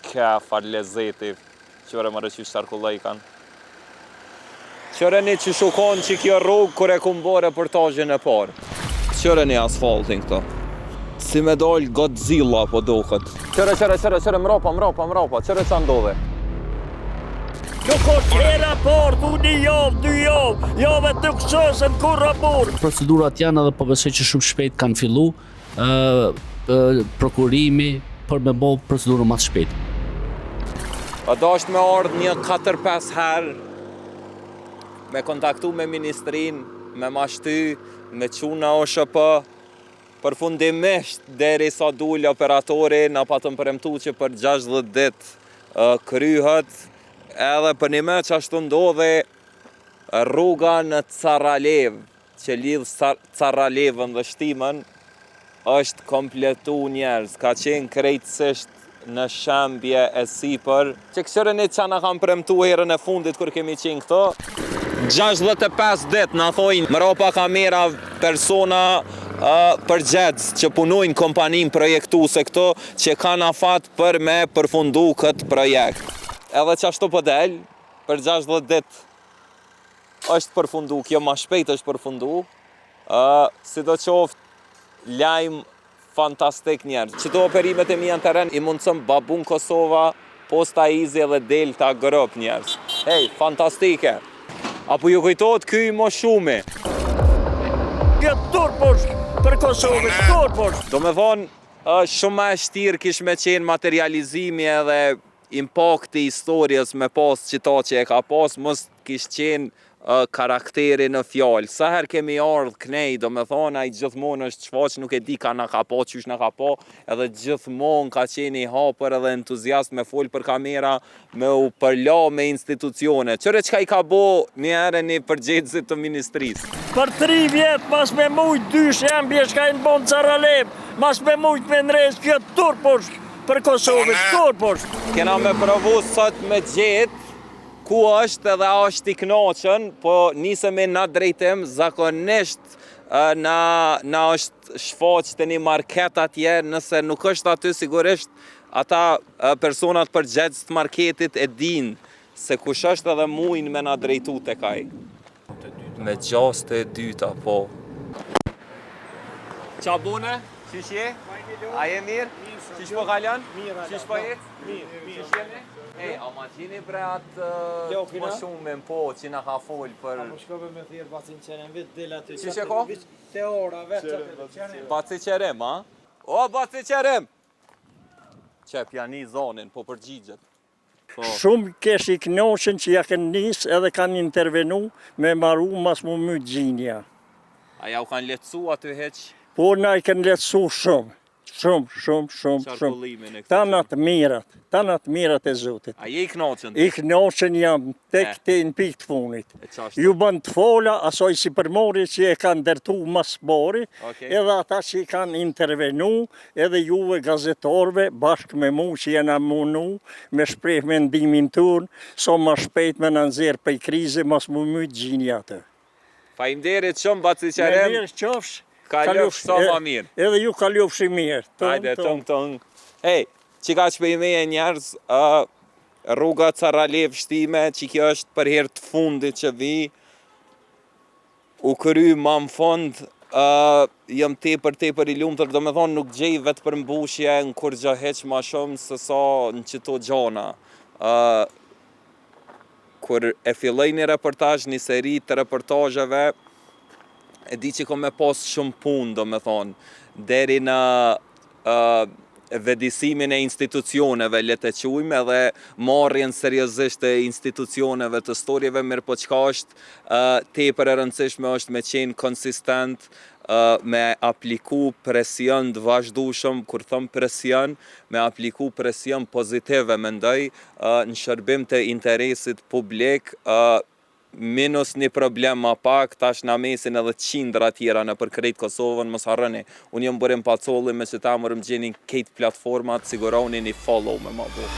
ka farë lezeti, qëre më rëqysh sarkullaj kanë. Qëre një që shukon që kjo rrugë kër e kumë bo reportajin e parë. Qëre një asfaltin këto. Si me dollë Godzilla po duket. Qëre, mrapa, qëre që ndodhe? Nuk është hera parë, unë javë, 2 javë, jave të kësësën kur rapor. Procedurat janë edhe po besoj që shumë shpejt kanë fillu, prokurimi për me bo procedurën më të shpejt. A do është me ardhë një 4-5 herë, me kontaktu me ministrin, me mashty, me quna OSHP, përfundimisht deri sa dul operatori, na patëm premtu që për 60 ditë kryhet, edhe për një me që ashtu ndodhe rruga në Caralev, që lidh Caralevën dhe Shtimen, është kompletu njerëz, ka qenë krejtësisht në shembje e sipër, që këshërën që na kam premtu herën e fundit kër kemi qenë këto, 65 ditë na thojnë mrapa kamera persona përgjec që punojnë kompanin projektuse këto që kanë afat për me përfundu këtë projekt. Edhe që ashtu po del, për 60 ditë është përfundu, kjo ma shpejt është përfundu, si do qoftë lajmë fantastik njerë. Qëto operimet e mi në teren, i mundësëm Babun Kosova, Posta Izi edhe Delta Grop njerës. Hej, fantastike! Apo ju kujtojt këj më shume? Kjo turposh për Kosovë, turposh! Do me thonë, shumë e shtirë kish me qenë materializimi edhe impakti historijës me pas qita që e ka pas, mos kish qenë karakteri në fjallë. Sa her kemi ardhë knej, do me thonë, a i gjithmonë është qfaq, nuk e di ka në ka po, qysh në ka po, edhe gjithmonë ka qeni hapër edhe entuziast me folë për kamera, me u përla me institucione. Qëre qka i ka bo një herë një përgjegjësit të ministrisë? Për 3 vjetë, mas me mujt 2 shembje shka i në bonë Caralev, mas me mujt me nres kjo turposh për Kosovës, turposh. Kena me provu sot me gjetë, ku është edhe është i knoqën, po nisemi na drejtim, zakonisht na është shfaq të një market atje, nëse nuk është aty sigurisht, ata personat përgjegjës të marketit e din se kush është edhe mujnë me na drejtu të kaj. Me gjas të dyta, po. Qa bune? Qish je? A je mirë? Qish po kalon? Qish po jetë? Qish jeni? Ej, a ma gjini bre atë më shumë me po që na ka folë për... A më shkope me thirë bacin qerem, vit dila të Qishe ko? Te ora, vetë qerem. Baci qerem, a? O, baci qerem! Qep janë i zonin, po përgjigjet. Shumë kesh i knoqen që ja kanë nisë edhe kanë intervenu me maru mas mu mytë gjinja. A ja u kanë letësu aty heq? Po na i kanë letësu shumë. Shumë. Qarkullimin e këtë. Tanat mirat e Zotit. A je i knoqen? I knoqen jam tek të në pikë të funit. Ju bën të fola, asoj si përmori që e kanë dërtu mas bori, edhe ata që i kanë intervenu, edhe juve gazetorve, bashkë me mu që jena munu, me shpreh me ndimin tërnë, so ma shpejt me në nëzirë për i krizi, mas mu mytë gjinja të. Faleminderit shumë, baci qerem. Me mirë qofsh. Kalofsh sa ma mirë. Edhe ju kalofshi mirë. Hajde, tëng. Hej, që ka që pëjme e njerës, rruga Caralev Shtime, që kjo është për herë të fundit që vi, u kry ma më fond, jëm tepër i lumëtër, do me thonë nuk gjej vetë për mbushje në kur gjë heq ma shumë se sa në qëto gjana. Kur e filloj një reportaj, një seri të reportajeve, e di që kom me pas shumë punë, do me thonë, deri në vedisimin e institucioneve, le të quajmë, edhe marrjen seriozisht e institucioneve të storjeve, mirë po qka është tepër e rëndësishme është me qenë konsistent, me apliku presion të vazhdueshëm, kur thëm presion, me apliku presion pozitive, mendoj, në shërbim të interesit publik, minus një problem ma pak, tash në mesin edhe qindra tjera në për krejt Kosovën, mos harrëni. Unë jëmë bërim pacolli me që ta mërëm gjeni kejt platformat, siguroni një follow me ma bu.